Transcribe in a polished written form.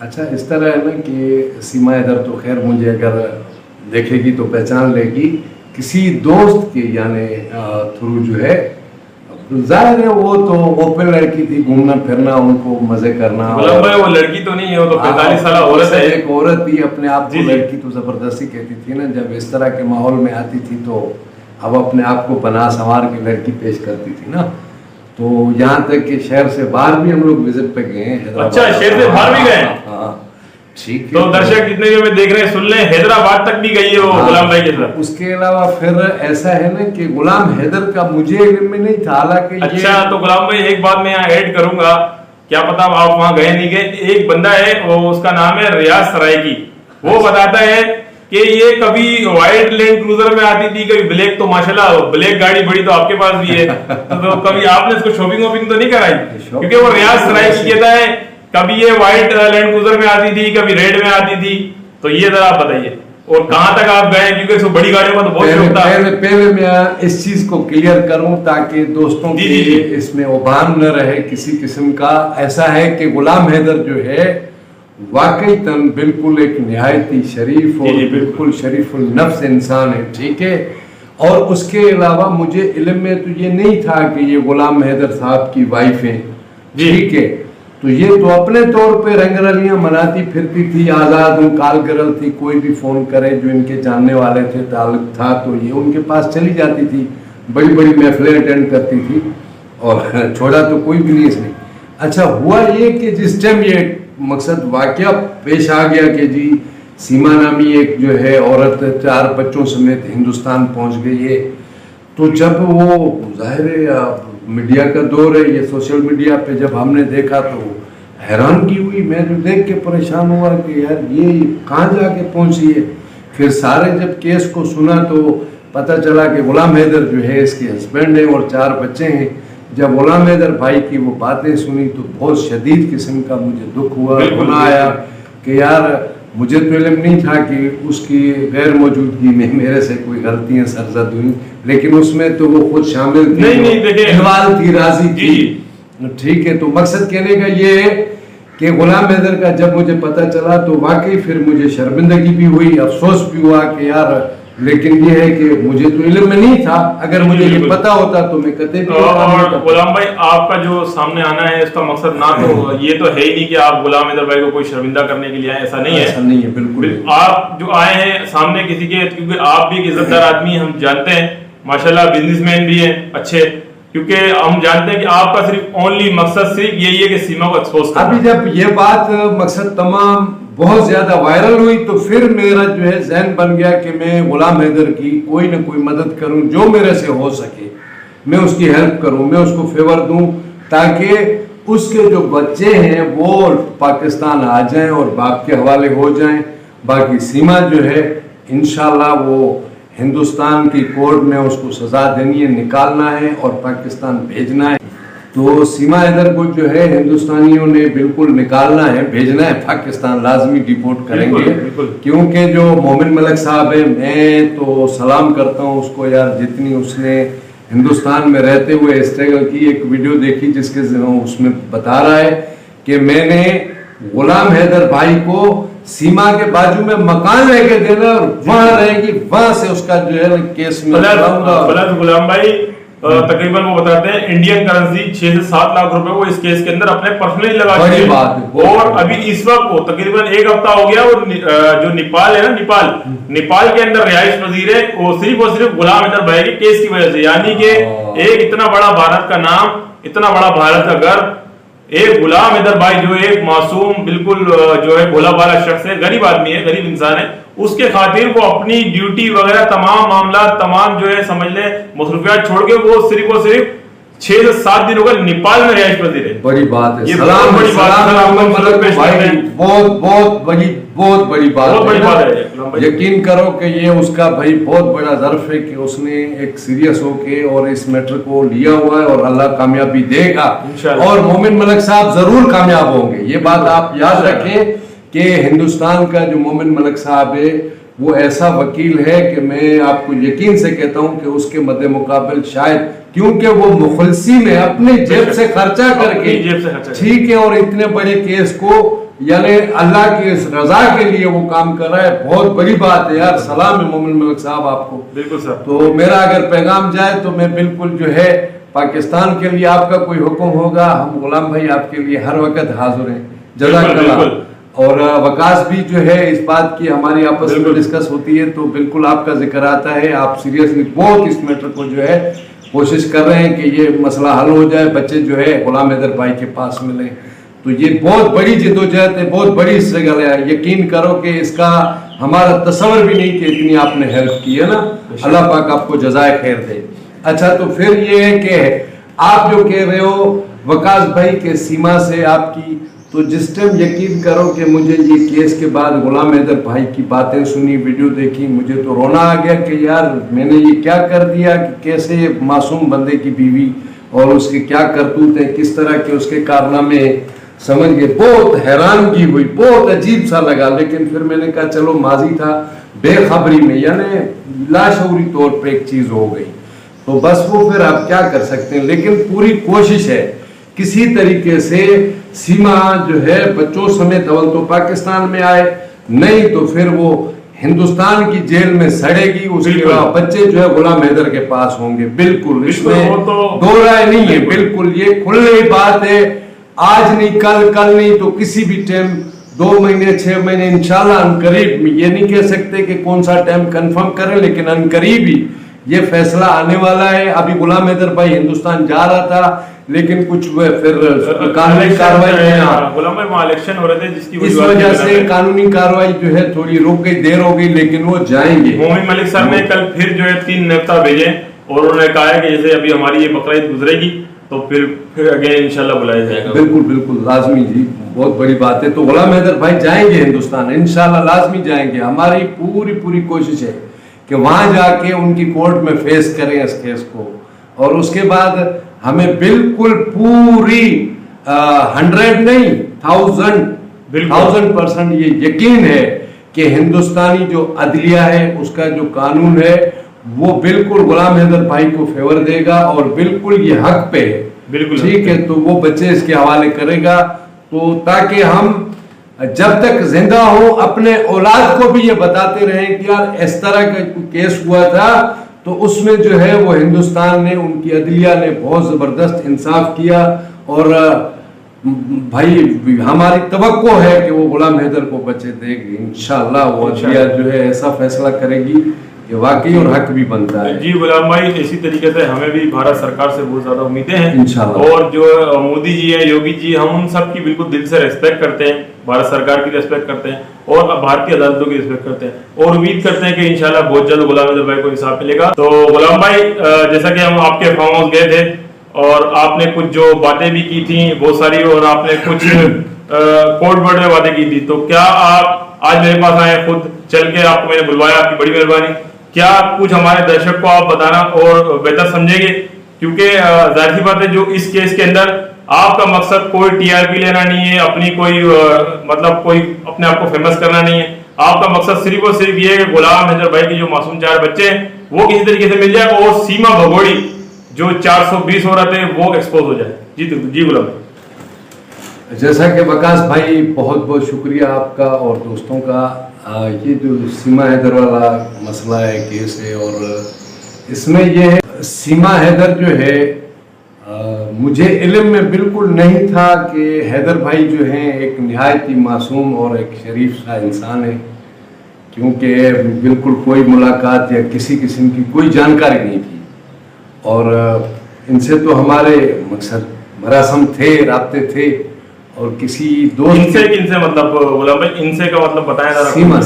अच्छा, इस तरह है ना कि सीमा इधर तो खैर मुझे अगर देखेगी तो पहचान लेगी, किसी दोस्त के यानी थ्रू जो है, जाहिर है वो तो ओपन लड़की थी, घूमना फिरना, उनको मजे करना। गुलाम भाई वो लड़की तो नहीं है, वो तो 45 साल औरत है। एक औरत थी, अपने आप को लड़की तो जबरदस्ती कहती थी ना, जब इस तरह के माहौल में आती थी तो अब अपने आप को बना संवार के लड़की पेश करती थी ना। तो यहाँ तक कि शहर से बाहर भी हम लोग विजिट पे गए हैं। अच्छा, शहर से बाहर भी गए? हाँ, ठीक है। तो दर्शक जितने भी देख रहे हैं सुन लें, हैदराबाद तक भी गई है वो गुलाम भाई के साथ। उसके अलावा फिर ऐसा है ना कि गुलाम हैदर का मुझे इल्म में नहीं था, हालांकि अच्छा, तो गुलाम भाई एक बात मैं यहाँ ऐड करूंगा, क्या पता आप वहां गए नहीं गए। एक बंदा है, वो उसका नाम है रियाज सराइकी, वो बताता है कि ये कभी व्हाइट लैंड क्रूजर में आती थी, कभी ब्लैक, तो माशाल्लाह ब्लैक गाड़ी बड़ी तो आपके पास भी है। तो कभी आपने इसको शॉपिंग वॉपिंग तो नहीं कराई? क्योंकि वो रियाज सराइकी कहता है कभी ये व्हाइट लैंड क्रूजर में आती थी, कभी रेड में आती थी। तो ये जरा आप बताइए, और कहां तक आप गए, क्योंकि इसको बड़ी गाड़ियों का तो बहुत शौक था। पहले मैं इस चीज को क्लियर करूं ताकि दोस्तों के इसमें उबान न रहे किसी किस्म का। ऐसा है कि गुलाम हैदर जो है वाकई तन बिल्कुल एक निहायती शरीफ और बिल्कुल शरीफुल नफ्स इंसान है, ठीक है। और उसके अलावा मुझे इल्म में तो ये नहीं था कि ये गुलाम हैदर साहब की वाइफ है, ठीक है। तो ये तो अपने तौर पे रंगरलियां मनाती फिरती थी, आजाद काल गर्ल थी, कोई भी फोन करे जो इनके जानने वाले थे, ताल्लुक था, तो ये उनके पास चली जाती थी, बड़ी बड़ी महफिलें अटेंड करती थी, और छोड़ा तो कोई भी नहीं इसने। अच्छा, हुआ ये कि जिस टाइम ये मकसद वाकया पेश आ गया कि जी सीमा नामी एक जो है औरत 4 बच्चों समेत हिंदुस्तान पहुंच गई है, तो जब वो जाहिर है मीडिया का दौर है, ये सोशल मीडिया पे जब हमने देखा तो हैरानगी हुई। मैं तो देख के परेशान हुआ कि यार ये कहाँ जाके पहुंची है। फिर सारे जब केस को सुना तो पता चला कि गुलाम हैदर जो है इसके हस्बैंड है और 4 बच्चे हैं। जब गुलाम हैदर भाई की वो बातें सुनी तो बहुत शदीद किस्म का मुझे दुख हुआ, गुनाह आया कि यार मुझे तो इल्म नहीं था कि उसकी गैर मौजूदगी में मेरे से कोई गलतियां सरजद हुई, लेकिन उसमें तो वो खुद शामिल थी, इन्वॉल्व थी, राजी थी, ठीक है। तो मकसद कहने का ये है कि गुलाम हैदर का जब मुझे पता चला तो वाकई फिर मुझे शर्मिंदगी भी हुई, अफसोस भी हुआ कि यार, लेकिन ये है कि मुझे तो इल्म में नहीं था, अगर मुझे ये पता होता तो मैं कतई भी। और गुलाम भाई आपका जो सामने आना है इसका मकसद ना तो ये तो है ही नहीं कि आप गुलाम हैदर भाई को कोई शर्मिंदा करने के लिए आए, ऐसा नहीं है। ऐसा नहीं है, बिल्कुल। आप जो आए हैं सामने किसी के, क्योंकि आप भी एक इज्जतदार आदमी हम जानते हैं, माशाल्लाह बिजनेसमैन भी हैं अच्छे, क्योंकि हम जानते हैं कि आपका सिर्फ ओनली मकसद सिर्फ यही है कि सीमा को एक्सपोज करना। अभी जब ये बात मकसद तमाम बहुत ज्यादा वायरल हुई तो फिर मेरा जो है जहन बन गया कि मैं गुलाम हैदर की कोई ना कोई मदद करूं, जो मेरे से हो सके मैं उसकी हेल्प करूं, मैं उसको फेवर दूं, ताकि उसके जो बच्चे हैं वो पाकिस्तान आ जाएं और बाप के हवाले हो जाएं। बाकी सीमा जो है इंशाल्लाह वो हिंदुस्तान की कोर्ट में उसको सजा देनी है, निकालना है और पाकिस्तान भेजना है। तो सीमा हैदर को जो है हिंदुस्तानियों ने बिल्कुल निकालना है, भेजना है पाकिस्तान, लाजमी डिपोर्ट करेंगे। क्योंकि जो मोमिन मलिक साहब है, मैं तो सलाम करता हूँ उसको यार, जितनी उसने हिंदुस्तान में रहते हुए स्ट्रगल की। एक वीडियो देखी जिसके उसमें बता रहा है कि मैंने गुलाम हैदर भाई को सीमा के बाजू में मकान लेके देना और वहां रहेगी, वहां से उसका जो है केस में गुलाम भाई तकरीबन वो बताते हैं इंडियन करेंसी 6 से 7 लाख रुपए वो इस केस के अंदर अपने पर्सनली लगा चुके हैं। और अभी इस वक्त वो तकरीबन 1 हफ्ता हो गया, वो जो नेपाल है ना, नेपाल के अंदर रिहाइश पजीर है, वो सिर्फ और सिर्फ गुलाम हैदर भाई के केस की वजह से। यानी कि एक इतना बड़ा भारत का नाम, इतना बड़ा भारत का गर्व, एक गुलाम हैदर भाई जो एक मासूम बिल्कुल जो है भोला भाला शख्स है, गरीब आदमी है, गरीब इंसान है, उसके खातिर वो अपनी ड्यूटी वगैरह तमाम मामला तमाम जो है समझ ले मसरूफियात छोड़ के वो सिर्फ और सिर्फ 6 से 7 दिन होकर नेपाल में रिहाइश पजीर है। बड़ी बात है, ये बहुत बड़ी बात है, बहुत बड़ी बात है। यकीन करो कि ये उसका भाई बहुत बड़ा ज़र्फ है कि उसने एक सीरियस होके और इस मैटर को लिया हुआ है और अल्लाह कामयाबी देगा और मोमिन मलिक साहब जरूर कामयाब होंगे। ये बात आप याद रखें कि हिंदुस्तान का जो मोमिन मलिक साहब है वो ऐसा वकील है कि मैं आपको यकीन से कहता हूं कि उसके मद्दे मुकाबिल शायद, क्योंकि वो मुखलसी में अपने जेब से खर्चा करके, ठीक है, और इतने बड़े केस को यानी अल्लाह की इस रजा के लिए वो काम कर रहा है। बहुत बड़ी बात है यार, सलाम है मोमिन मलिक साहब आपको। बिल्कुल सर। तो मेरा अगर पैगाम जाए तो मैं बिल्कुल जो है पाकिस्तान के लिए आपका कोई हुक्म होगा, हम गुलाम भाई आपके लिए हर वक्त हाजिर हैं। जज़ाकल्लाह। और वकास भी जो है इस बात की हमारी आपस में डिस्कस होती है तो बिल्कुल आपका जिक्र आता है। आप सीरियसली बहुत इस मैटर को जो है कोशिश कर रहे हैं कि ये मसला हल हो जाए, बच्चे जो है गुलाम हैदर भाई के पास मिले। तो ये बहुत बड़ी जिद्दोजहद है, बहुत बड़ी स्ट्रगल है। यकीन करो कि इसका हमारा तस्वर भी नहीं कि इतनी आपने हेल्प की है ना। अल्लाह पाक आपको जज़ाए खैर दे। अच्छा, तो फिर ये है कि आप जो कह रहे हो वकास भाई के सीमा से आपकी, तो जिस टाइम यकीन करो कि मुझे ये केस के बाद गुलाम हैदर भाई की बातें सुनी, वीडियो देखी, मुझे तो रोना आ गया कि यार मैंने ये क्या कर दिया कि कैसे मासूम बंदे की बीवी और उसके क्या करतूत है, किस तरह के उसके कारनामे समझ गए। बहुत हैरानगी हुई, बहुत अजीब सा लगा। लेकिन फिर मैंने कहा चलो माजी था, बेखबरी में यानी लाशऊरी तौर पे एक चीज हो गई तो बस वो फिर आप क्या कर सकते हैं। लेकिन पूरी कोशिश है किसी तरीके से सीमा जो है बच्चों समेत अव्वल तो पाकिस्तान में आए, नहीं तो फिर वो हिंदुस्तान की जेल में सड़ेगी, उसके बाद बच्चे जो है गुलाम हैदर के पास होंगे। बिल्कुल इसमें दो राय नहीं है। बिल्कुल ये खुली बात है। आज नहीं कल, कल नहीं तो किसी भी टाइम, 2 महीने 6 महीने इंशाल्लाह अनकरीब, ये नहीं कह सकते कि कौन सा टाइम कंफर्म करें, लेकिन अनकरीब ही ये फैसला आने वाला है। अभी गुलाम हैदर भाई हिंदुस्तान जा रहा था लेकिन कुछ फिर कानूनी कार्रवाई इलेक्शन हो रहे थे जिसकी इस वजह से कानूनी कार्रवाई जो है थोड़ी रुक गई, देर हो गई, लेकिन वो जाएंगे। मोमिन मलिक साहब ने कल फिर जो है 3 न्योता भेजे और उन्होंने कहा है कि जैसे अभी हमारी ये बकरीद गुजरेगी तो फिर अगेन इंशाल्लाह बुलाया जाएगा। बिल्कुल बिल्कुल लाजमी जी, बहुत बड़ी बात है। तो गुलाम हैदर भाई जाएंगे हिंदुस्तान, इंशाल्लाह लाजमी जाएंगे। हमारी पूरी कोशिश है कि वहां जाके उनकी कोर्ट में फेस करें इस केस को, और उसके बाद हमें बिल्कुल पूरी 100 नहीं 1000% ये यकीन है कि हिंदुस्तानी जो अदलिया है, उसका जो कानून है, वो बिल्कुल गुलाम हैदर भाई को फेवर देगा और बिल्कुल ये हक पे है। बिल्कुल ठीक है, तो वो बच्चे इसके हवाले करेगा, तो ताकि हम जब तक जिंदा हो अपने औलाद को भी ये बताते रहें कि यार इस तरह का केस हुआ था, तो उसमें जो है वो हिंदुस्तान ने, उनकी अदलिया ने बहुत जबरदस्त इंसाफ किया। और भाई हमारी तवक्को है कि वो गुलाम हैदर को बच्चे देगी इंशाल्लाह। वो अदलिया जो है ऐसा फैसला करेगी कि वाकई और हक भी बनता है। जी गुलाम भाई, इसी तरीके से हमें भी भारत सरकार से बहुत ज्यादा उम्मीदें हैं इंशाल्लाह। और जो मोदी जी है, योगी जी, हम उन सब की बिल्कुल दिल से रेस्पेक्ट करते हैं, भारत सरकार की रेस्पेक्ट करते हैं और भारतीय अदालतों की रेस्पेक्ट करते हैं और उम्मीद करते हैं कि इंशाल्लाह बहुत जल्द गुलाम हैदर भाई को इंसाफ मिलेगा। तो गुलाम भाई, जैसा कि हम आपके फार्म हाउस गए थे और आपने कुछ जो बातें भी की थी बहुत सारी, और आपने कुछ कोर्ट वर्ड में बातें की थी, तो क्या आप आज मेरे पास आए, खुद चल के आपको मैंने बुलवाया, आपकी बड़ी मेहरबानी। क्या कुछ हमारे दर्शक को आप बताना और बेहतर समझेंगे, क्योंकि जाहिर सी बात है जो इस केस के अंदर आपका मकसद कोई टीआरपी लेना नहीं है, अपनी कोई मतलब कोई अपने आप को फेमस करना नहीं है। आपका मकसद सिर्फ और सिर्फ ये है कि गुलाम हैदर भाई के जो मासूम 4 बच्चे हैं वो किसी तरीके से मिल जाए और सीमा भगोड़ी जो 420 औरत है वो एक्सपोज हो जाए। जी गुलाम भाई। जैसा कि वकास भाई, बहुत बहुत शुक्रिया आपका और दोस्तों का। ये जो सीमा हैदर वाला मसला है, केस है, और इसमें ये है सीमा हैदर जो है, मुझे इल्म में बिल्कुल नहीं था कि हैदर भाई जो हैं एक निहायत ही मासूम और एक शरीफ सा इंसान है, क्योंकि बिल्कुल कोई मुलाकात या किसी किस्म की कोई जानकारी नहीं थी। और इनसे तो हमारे मकसद मरासम थे, राब्ते थे, और किसी दोस्त इनसे मतलब गुलाम भाई, इनसे का मतलब बताया सीमा